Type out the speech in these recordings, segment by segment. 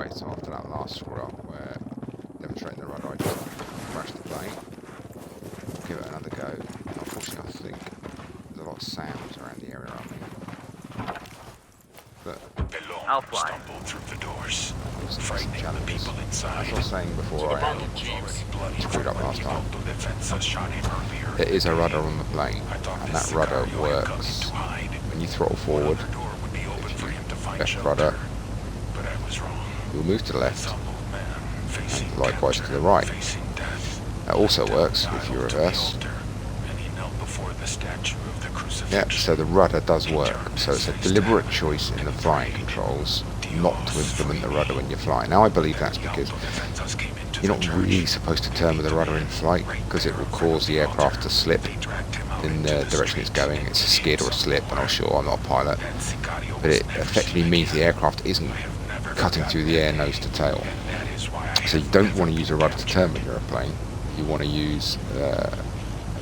Right, so after that last screw up where demonstrating the rudder, I just crashed the plane. Give it another go. Unfortunately, I think there's a lot of sounds around the area around me. But I'll fly. Stumbled through the doors, some frightening the challenges. people inside. As I was saying before, I screwed up last time. There is a rudder on the plane, and that rudder works when you throttle forward. If you left rudder, it will move to the left, and likewise to the right. That also works if you reverse. Yeah, so the rudder does work. So it's a deliberate choice in the flying controls not to implement the rudder when you're flying. Now I believe that's because you're not really supposed to turn with the rudder in flight, because it will cause the aircraft to slip in the direction it's going. It's a skid or a slip, and I'm sure I'm not a pilot, but it effectively means the aircraft isn't cutting through the air nose to tail. So you don't want to use a rudder to turn when you're a plane. You want to use a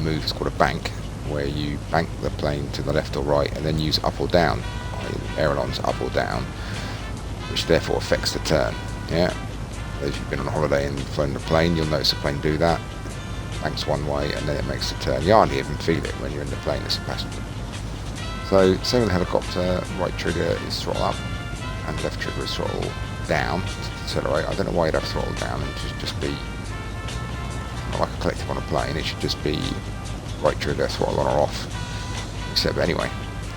move, it's called a bank, where you bank the plane to the left or right and then use up or down, ailerons up or down, which therefore affects the turn. Yeah, if you've been on holiday and flown the plane, you'll notice the plane do that. Banks one way and then it makes the turn. You hardly even feel it when you're in the plane as a passenger. So same with the helicopter, right trigger is throttle up and left trigger is throttle down to accelerate. I don't know why you'd have throttle down, and it should just be not like a collective on a plane, it should just be right trigger, throttle on or off. Except anyway,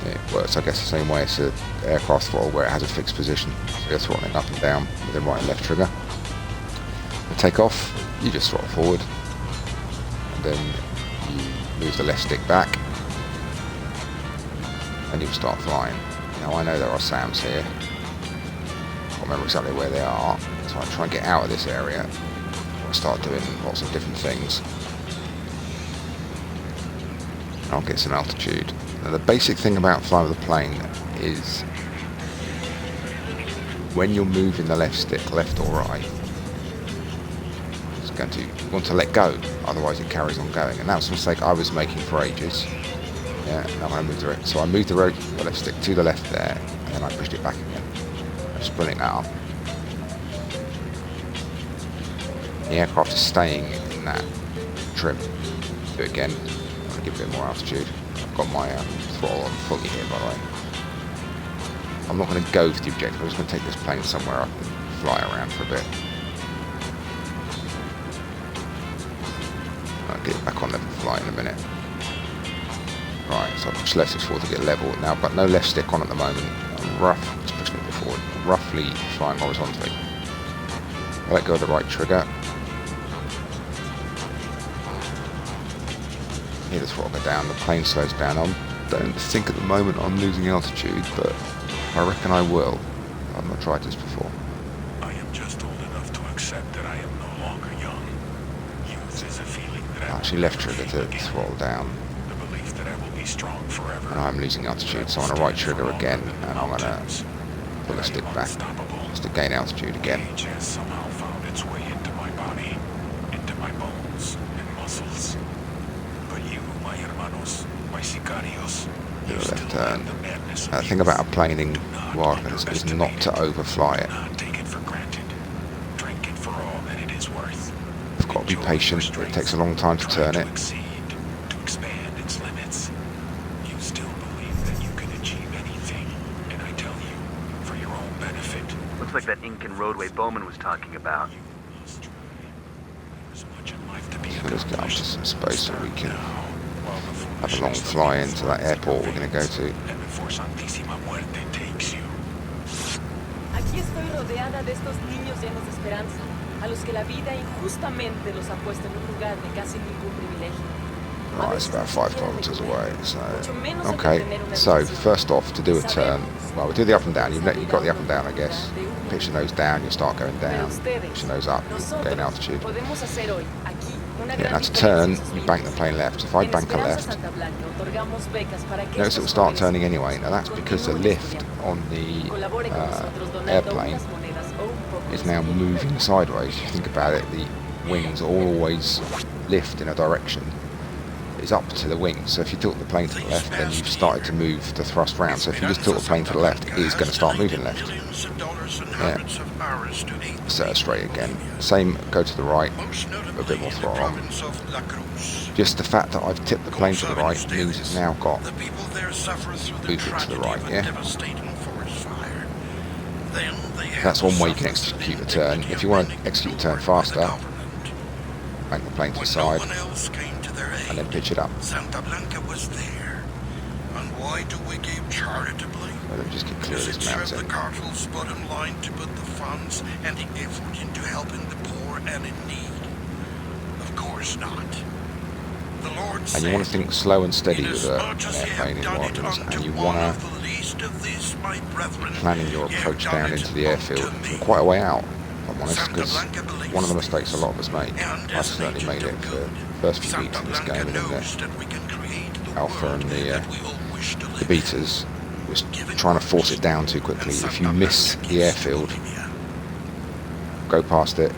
it works I guess the same way as the aircraft throttle where it has a fixed position. So you're throttling up and down with the right and left trigger. To take off, you just throttle forward, and then you move the left stick back, and you'll start flying. Now I know there are SAMs here, I can't remember exactly where they are, so I try and get out of this area. I start doing lots of different things. I'll get some altitude. Now, the basic thing about flying with a plane is when you're moving the left stick, left or right, you want to let go, otherwise it carries on going. And that's a mistake I was making for ages. Yeah, now I moved the so I moved the left stick to the left there, and then I pushed it back again. I'm splitting that up. The aircraft is staying in that trim. Do it again. I'm going to give it a bit more altitude. I've got my throttle on fully here, by the way. I'm not going to go for the objective. I'm just going to take this plane somewhere I can fly around for a bit. I'll get it back on level flight in a minute. Right, so I've pushed left stick forward to get level. Now I've got no left stick on at the moment. I'm just pushing it forward, roughly flying horizontally. I let go of the right trigger. Hear the throttle go down, the plane slows down. I don't think at the moment I'm losing altitude, but I reckon I will. I've not tried this before. I am just old enough to accept that I am no longer young. Youth is a feeling that I actually left trigger to throttle down. The belief that I will be strong forever. And I'm losing altitude, so I'm on a right trigger again, and I'm gonna pull the stick back just to gain altitude again. Age has somehow found its way into my body, into my bones and muscles. But you, my hermanos, my sicarios, Do a left turn. The thing about a plane in Wildlands is not to overfly it. Not take it for granted. Drink it for all that it is worth. You've got to be patient. It takes a long time to turn it. To expand its limits. You still believe that you can achieve anything, and I tell you, for your own benefit. Looks like that Incan roadway Bowman was talking about. There's much in life to be So let's get up to some space so we can While the have a long fly into that airport we're going to go to. and before Santísima Muerte takes you. Aquí estoy rodeada de estos niños llenos de esperanza, a los que la vida injustamente los ha puesto en un lugar de casi ningún privilegio. Right, it's about 5 kilometres away, so... Okay, so first off, to do a turn, well, we do the up and down. You've got the up and down, I guess. Pitch your nose down, you start going down. Pitch your nose up, you gain altitude. Yeah, now to turn, you bank the plane left. If I bank a left, notice it will start turning anyway. Now that's because the lift on the airplane is now moving sideways. If you think about it, the wings always lift in a direction. It's up to the wings. So if you tilt the plane to the left, then you've started to move the thrust round. So if you just tilt the plane to the left, it is going to start moving left. Yeah. Set her straight again. Same, go to the right, a bit more throttle on. Just the fact that I've tipped the plane to the right means it's now got moved it to the right, yeah? That's one way you can execute a turn. If you want to execute a turn faster, make the plane to the side, and then pitch it up. Why do we give charitably? Let me just get clear of this mountain. The cartel's bottom line to put the funds and the effort into helping the poor and in need? Of course not. The Lord And you want to think slow and steady with an airplane in Wildlands, and you want to planning your approach down into the airfield from quite a way out, if I'm honest, because one of the mistakes a lot of us make, I certainly made it for the first few weeks in this game, and then the alpha and the betas, was trying to force it down too quickly. If you miss the airfield, go past it,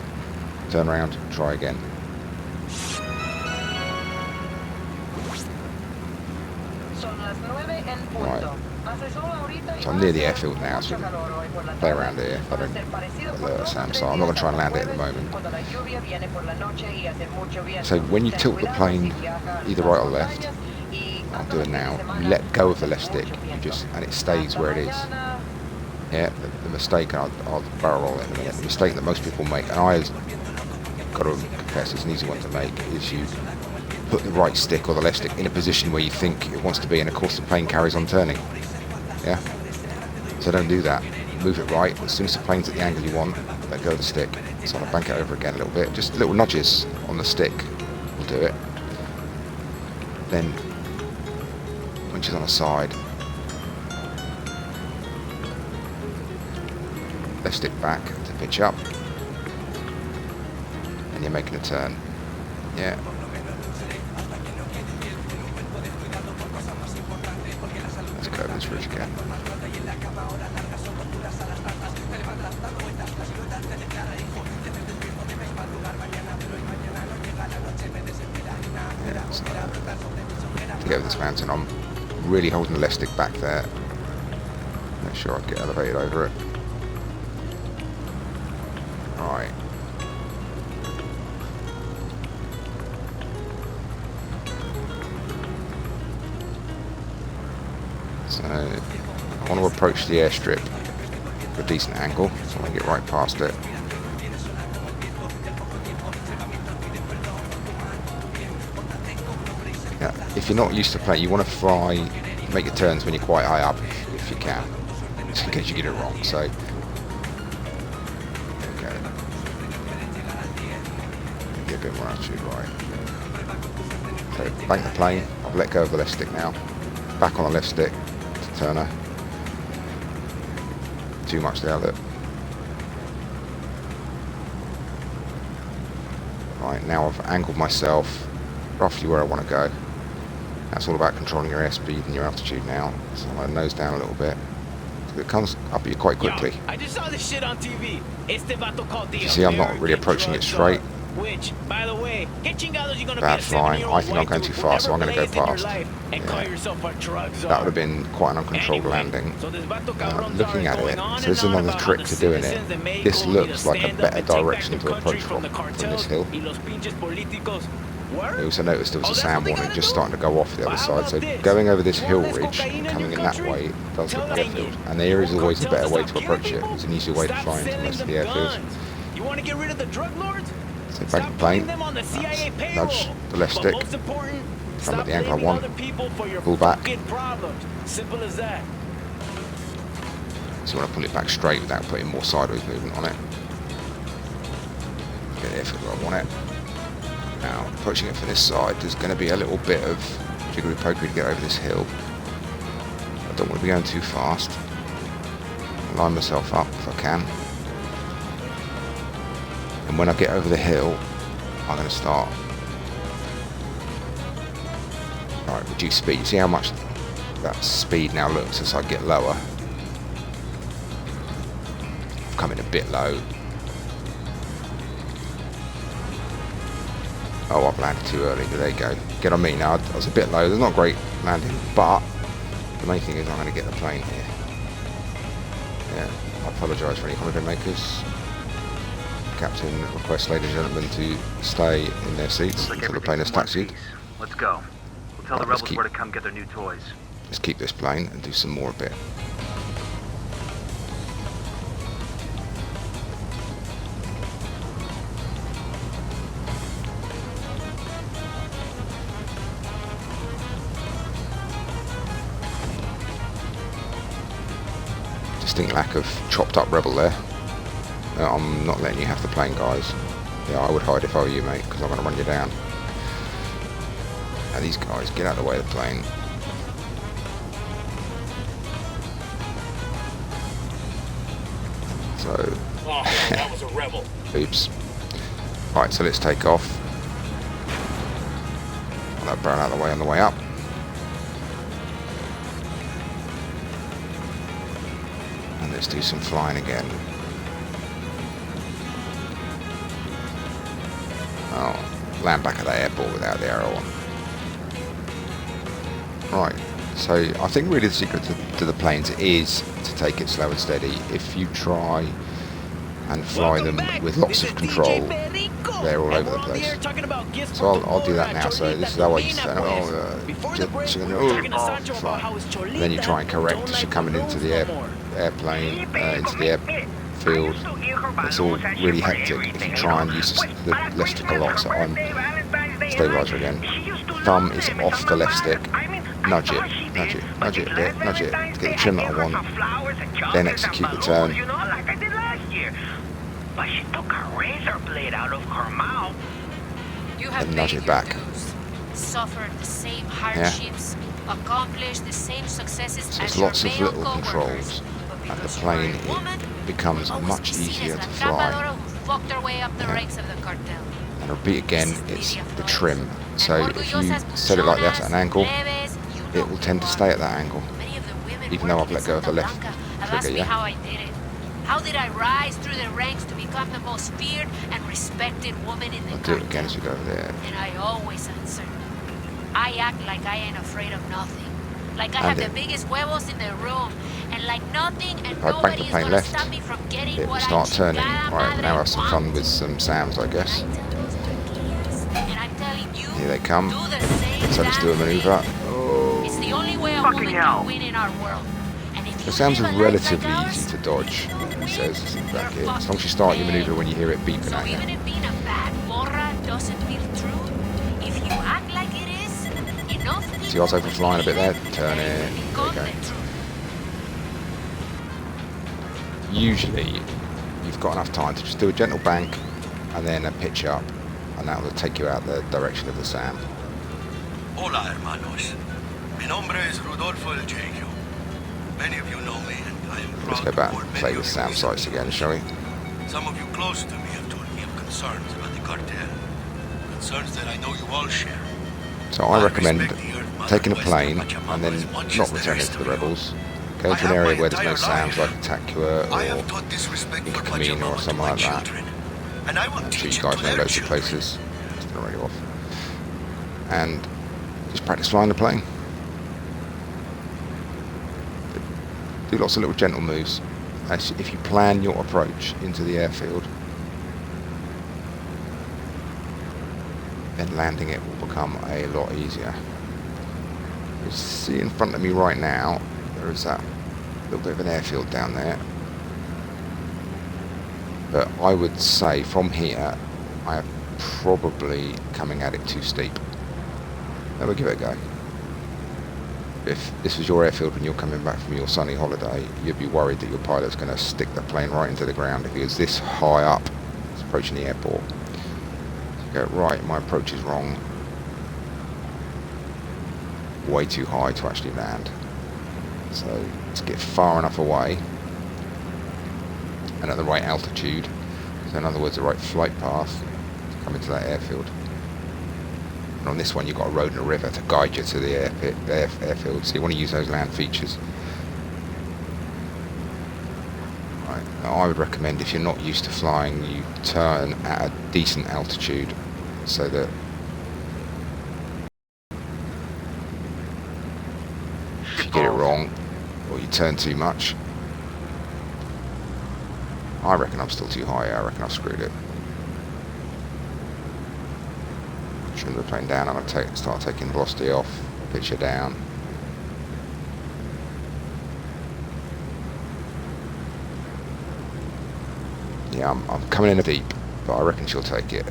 turn around, try again. Right. So I'm near the airfield now, so we can play around here if I don't alert Sam. So I'm not going to try and land it at the moment. So when you tilt the plane either right or left, I'll do it now, you let go of the left stick, and it stays where it is. Yeah, the mistake, and I'll barrel roll it in a minute, the mistake that most people make, and I've got to confess it's an easy one to make, is you put the right stick or the left stick in a position where you think it wants to be, and of course the plane carries on turning. Yeah? So don't do that. Move it right. As soon as the plane's at the angle you want, let go of the stick. So I'll bank it over again a little bit. Just little nudges on the stick will do it. Then, when she's on the side, left stick back to pitch up. And you're making a turn. Yeah. Let's go over this ridge again. Yeah, so to get over this mountain, I'm really holding the left stick back there. Make sure I get elevated over it. Alright. So I want to approach the airstrip at a decent angle, so I want to get right past it. Now, if you're not used to playing, you want to fly, make your turns when you're quite high up if you can, just in case you get it wrong. So, okay, get a bit more altitude, right. So bank the plane. I've let go of the left stick now. Back on the left stick. Turner. Too much there, look. Right, now I've angled myself roughly where I want to go. That's all about controlling your airspeed and your altitude now. So I'm going to nose down a little bit. It comes up at you quite quickly. Yo, I just saw this shit on TV. You see, I'm not really approaching it straight. Which, by the way, bad flying. I think I'm going too fast, so I'm going to go past. Yeah. That would have been quite an uncontrolled landing. Looking at it, so there's another trick to doing it. This looks like a better direction to approach from this hill. I also noticed there was a sound warning just starting to go off the other side, so going over this hill ridge and coming in that way does look the airfield. And there is always a better way to approach it. It's an easier way to fly into most of the airfields. You want to get rid of the drug lords? So back the plane, nudge the left stick, come at the angle I want, pull back. Simple as that. So you want to pull it back straight without putting more sideways movement on it. Get it where I want it. Now, approaching it from this side, there's going to be a little bit of jiggery-pokery to get over this hill. I don't want to be going too fast. Line myself up if I can. And when I get over the hill, I'm going to start. Alright, reduce speed. See how much that speed now looks as I get lower. I'm coming a bit low. Oh, I've landed too early. There you go. Get on me now. I was a bit low. There's not great landing, but the main thing is I'm going to get the plane here. Yeah, I apologise for any holiday makers. Captain requests ladies and gentlemen to stay in their seats Looks like until the plane everything's is in one taxied. piece. Let's go. We'll tell the Right, let's rebels keep- where to come get their new toys. Let's keep this plane and do some more a bit. Distinct lack of chopped up rebel there. I'm not letting you have the plane, guys. Yeah, I would hide if I were you, mate, because I'm going to run you down. Now these guys, get out of the way of the plane. So, Oh, that was a rebel. oops. Right, so let's take off. I'll that barrel out of the way on the way up. And let's do some flying again. Oh, land back at that airport without the arrow on. Right, so I think really the secret to the planes is to take it slow and steady. If you try and fly them with lots of control, they're all over the place. So I'll do that now. So this is how I used to fly. And then you try and correct as you're coming into the airplane, into the airfield. It's all really hectic if you try and use the left stick a lot. So I'm stabilizer again. Thumb is off the left stick. Nudge it, nudge it, nudge it a bit, nudge it to get the trim that I want. Then execute the turn. But she took a razor blade out of her mouth. You have And nudge paid it your back. dues, suffered the same hardships, accomplished the same successes So as there's your lots of male little coworkers. controls. But At the because you are plane, a woman, it becomes always much be seen easier as to la fly. trapadora who fucked her way up the Yeah. ranks of the cartel. And repeat again, it's the trim. So And if you orgullosas set it like that at an angle, plebes, you it will know tend to who stay are. at that angle. Many of the women Even though I've working let go of the in left Santa Blanca have trigger, asked me yeah? how I did it. How did I rise through the ranks to become the most feared and respected woman in the I'll do it cartel? again as we go over there. And I always answer. I act like I ain't afraid of nothing. Like I And have the it- biggest huevos in the room. And like nothing and If I bank nobody the is plane gonna left, stop me from getting it will what start I turning. chingada Right, madre now have some fun want. with some Sams, I guess. And I'm telling you, Here they come. do the same So let's do a damn maneuver. thing. Oh. It's the only way a Fucking woman hell. can win in our world. And if The you Sams live are a life relatively like easy ours, to dodge, you he says back here. you're As long as you start your fucking maneuver when you hear it beeping So at even you. if being a bad morra doesn't feel true, if you act like it is, enough See, I was over flying a bit there. believe Turn that it. will There you become go. the truth. Usually, you've got enough time to just do a gentle bank and then a pitch up, and that will take you out the direction of the Sam. Hola, hermanos. Mi nombre es Rodolfo El Genio. Many of you know me, and I am proud Let's go back to board and many play of with you Sam recently sites again, on shall we? ship. Some of you close to me have told me of concerns about the cartel. Concerns that I know you all share. So I recommend respect the Earth Mother taking a West plane Pachamama and then as much not as the returning rest to the of you. rebels. Go I to an have area my where there's no entire Sams life. like Takua I or have taught this respect for Kameen or Pachamama to something my like that. children. And I will I'm sure teach you it guys to know their loads of children. places. Just gonna run you off. And just practice flying the plane. Do lots of little gentle moves. If you plan your approach into the airfield, then landing it will become a lot easier. You see in front of me right now, there is that little bit of an airfield down there. But I would say from here, I am probably coming at it too steep. Let me give it a go. If this was your airfield when you're coming back from your sunny holiday, you'd be worried that your pilot's going to stick the plane right into the ground if he was this high up. It's approaching the airport. So you go, right, my approach is wrong. Way too high to actually land. So let's get far enough away and at the right altitude. So in other words, the right flight path to come into that airfield. And on this one, you've got a road and a river to guide you to the airfield. So you want to use those land features. Right. Now, I would recommend if you're not used to flying, you turn at a decent altitude so that if you get it wrong or you turn too much, I reckon I'm still too high. I reckon I've screwed it. Trim the plane down. I'm going to start taking velocity off. Pitch it down. Yeah, I'm coming in deep, but I reckon she'll take it.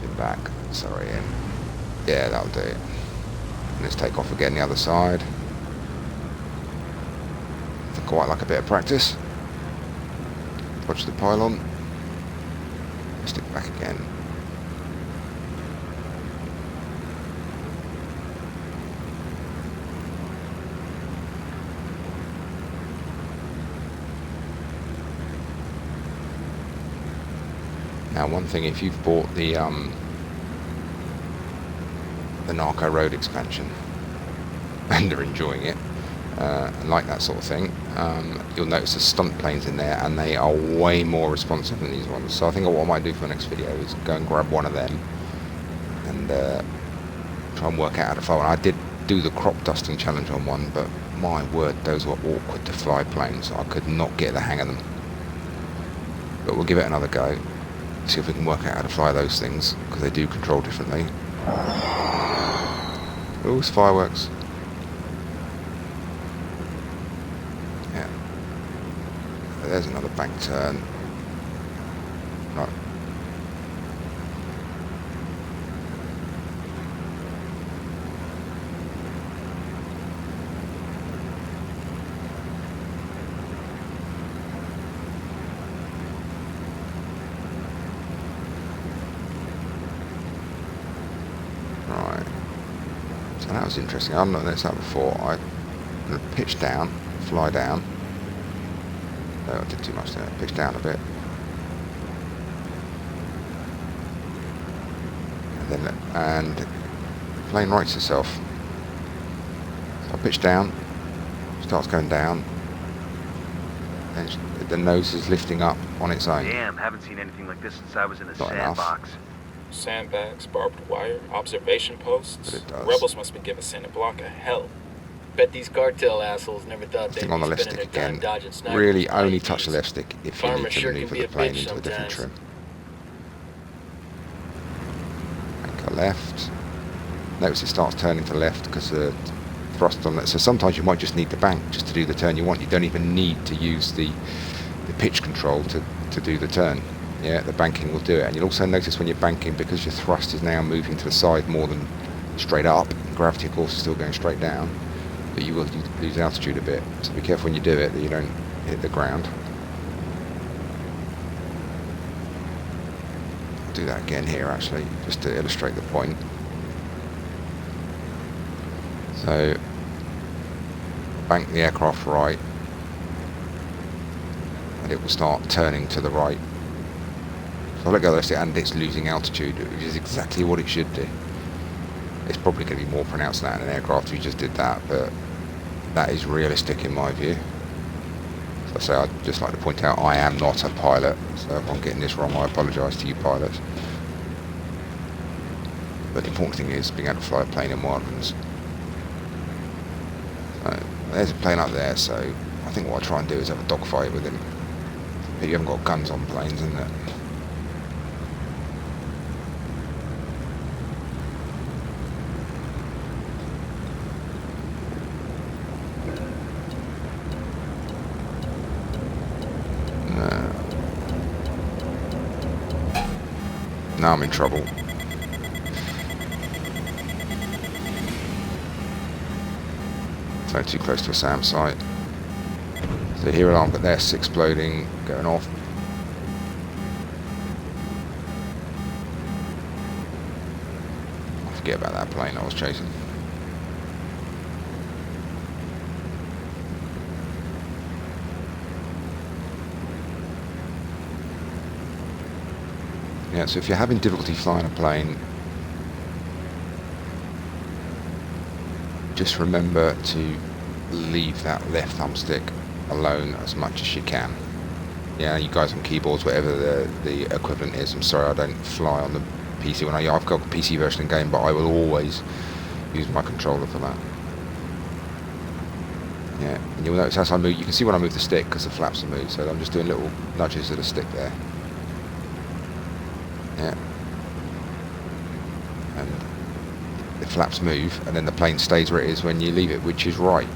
Pin back. Sorry, in. Yeah, that'll do it. Let's take off again the other side. I quite like a bit of practice. Watch the pylon. Stick back again. Now, one thing, if you've bought the Narco Road expansion and are enjoying it, and like that sort of thing, you'll notice there's stunt planes in there, and they are way more responsive than these ones. So I think what I might do for the next video is go and grab one of them and try and work out how to fly. And I did do the crop dusting challenge on one, but my word, those were awkward to fly planes. I could not get the hang of them. But we'll give it another go. See if we can work out how to fly those things, because they do control differently. Oh, it's fireworks. Yeah. There's another bank turn. Right. Right. So that was interesting. I've not noticed that before. I'm going to pitch down, fly down. No, I did too much there. Pitch down a bit. And the plane rights itself. So I pitch down, starts going down, and the nose is lifting up on its own. Damn, haven't seen anything like this since I was in a Not enough. sandbox. Sandbags, barbed wire, observation posts. But it does. Rebels must be giving Santa Blanca hell. Bet these cartel assholes never thought they'd Thing be on the left spending stick their time again. dodging snipers Really and only IEDs. touch the left stick if you Farmer need to sure can maneuver be the a plane bitch into a different trim. sometimes. Anchor left. Notice it starts turning to left because the thrust on it. So sometimes you might just need the bank just to do the turn you want. You don't even need to use the pitch control to do the turn. Yeah, the banking will do it. And you'll also notice when you're banking, because your thrust is now moving to the side more than straight up, gravity of course is still going straight down, but you will lose altitude a bit. So be careful when you do it that you don't hit the ground. I'll do that again here actually, just to illustrate the point. So bank the aircraft right, and it will start turning to the right. So I'll let go of the and it's losing altitude, which is exactly what it should do. It's probably going to be more pronounced than that in an aircraft if you just did that, but that is realistic in my view. So I say, I'd just like to point out I am not a pilot, so if I'm getting this wrong I apologise to you pilots. But the important thing is being able to fly a plane in Wildlands. So there's a plane up there, so I think what I'll try and do is have a dogfight with him. But you haven't got guns on planes, isn't it? Now I'm in trouble. So too close to a SAM site. So here alarm, but there's exploding, going off. I forget about that plane I was chasing. Yeah, so if you're having difficulty flying a plane, just remember to leave that left thumbstick alone as much as you can. Yeah, you guys on keyboards, whatever the equivalent is. I'm sorry, I don't fly on the PC. I've got a PC version in game, but I will always use my controller for that. Yeah, and you'll notice as I move, you can see when I move the stick because the flaps are moved, so I'm just doing little nudges of the stick there. Yeah. And the flaps move, and then the plane stays where it is when you leave it, which is right.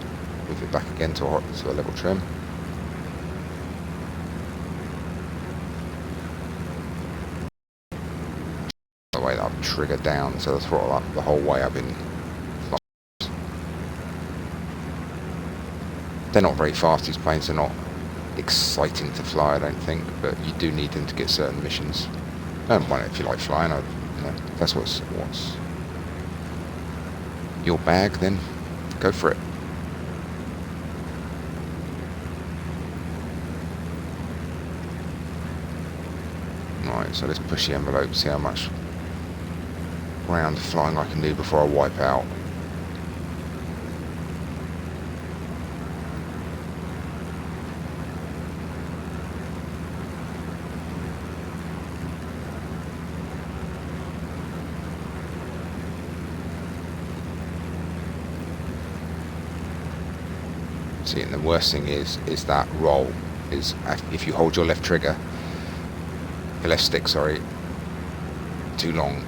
Move it back again to a level trim. The way that I've triggered down, so the throttle up the whole way I've been. They're not very fast, these planes. They're not exciting to fly, I don't think, but you do need them to get certain missions. Well, if you like flying, you know, that's what's your bag, then go for it. Right, so let's push the envelope, see how much ground flying I can do before I wipe out. See, and the worst thing is that roll is if you hold your left trigger, your left stick, sorry, too long,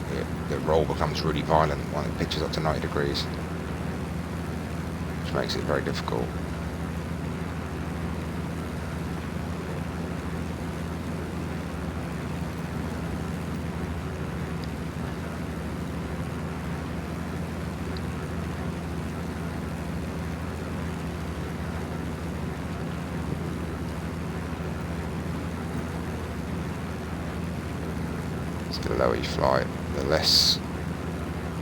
the roll becomes really violent when it pitches up to 90 degrees, which makes it very difficult. The lower you fly, the less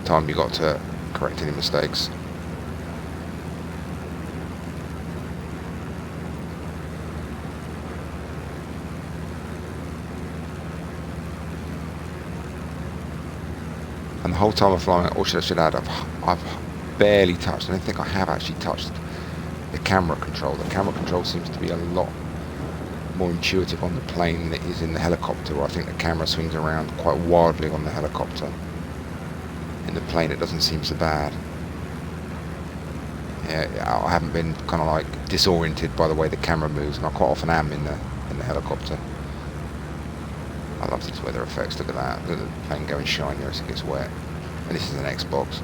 time you got to correct any mistakes. And the whole time I'm flying, or should I should add, I've barely touched, I don't think I have actually touched the camera control. The camera control seems to be a lot more intuitive on the plane than it is in the helicopter, where I think the camera swings around quite wildly on the helicopter. In the plane it doesn't seem so bad. Yeah, I haven't been kind of like disoriented by the way the camera moves, and I quite often am in the helicopter. I love these weather effects. Look at that. Look at the plane going shinier as it gets wet. And this is an Xbox.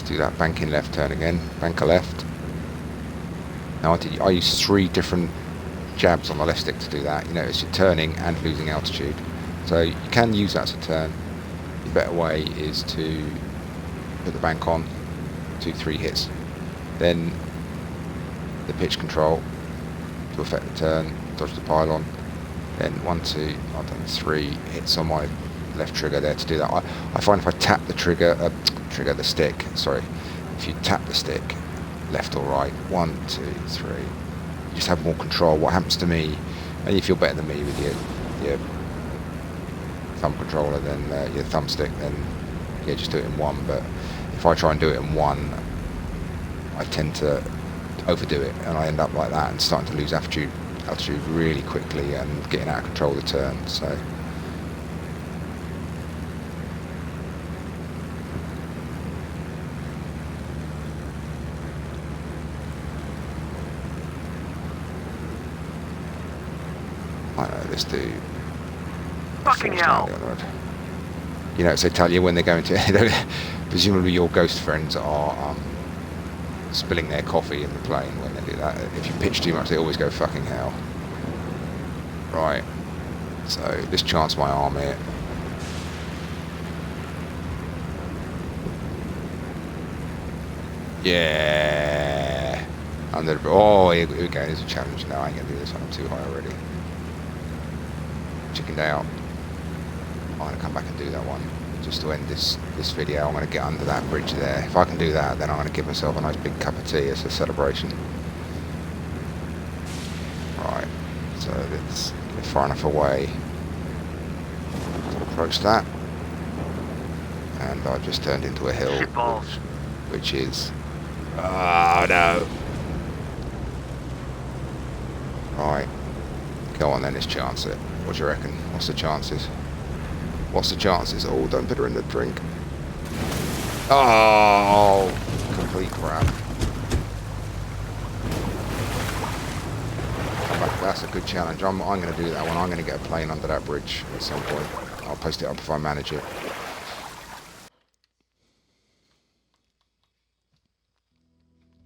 Do that banking left turn again, banker left. Now I used 3 different jabs on the left stick to do that. You know, it's you're turning and losing altitude, so you can use that to turn. The better way is to put the bank on, 2-3 hits, then the pitch control to affect the turn, dodge the pylon, then 1, 2, I've done 3 hits on my left trigger there to do that. I find if I tap the the stick, sorry, if you tap the stick left or right, 1, 2, 3, you just have more control. What happens to me, and you feel better than me with your thumb controller than your thumbstick, then yeah, just do it in 1. But if I try and do it in 1, I tend to overdo it, and I end up like that and starting to lose altitude really quickly and getting out of control of the turn. So let's do fucking hell. You know, so they tell you when they're going to presumably your ghost friends are spilling their coffee in the plane when they do that. If you pitch too much, they always go fucking hell. Right, so let's chance my arm here. Yeah, under the, oh, here we go, there's a challenge. No, I ain't gonna do this one, I'm too high already. Chickened out. I'm gonna come back and do that one just to end this video. I'm gonna get under that bridge there. If I can do that, then I'm gonna give myself a nice big cup of tea as a celebration. Right, So it's far enough away to approach that. And I just turned into a hill, Shitballs. which is... Oh no! Right. Go on then, let's chance it. What do you reckon? What's the chances? What's the chances? Oh, don't put her in the drink. Oh! Complete crap. But that's a good challenge. I'm going to do that one. I'm going to get a plane under that bridge at some point. I'll post it up if I manage it.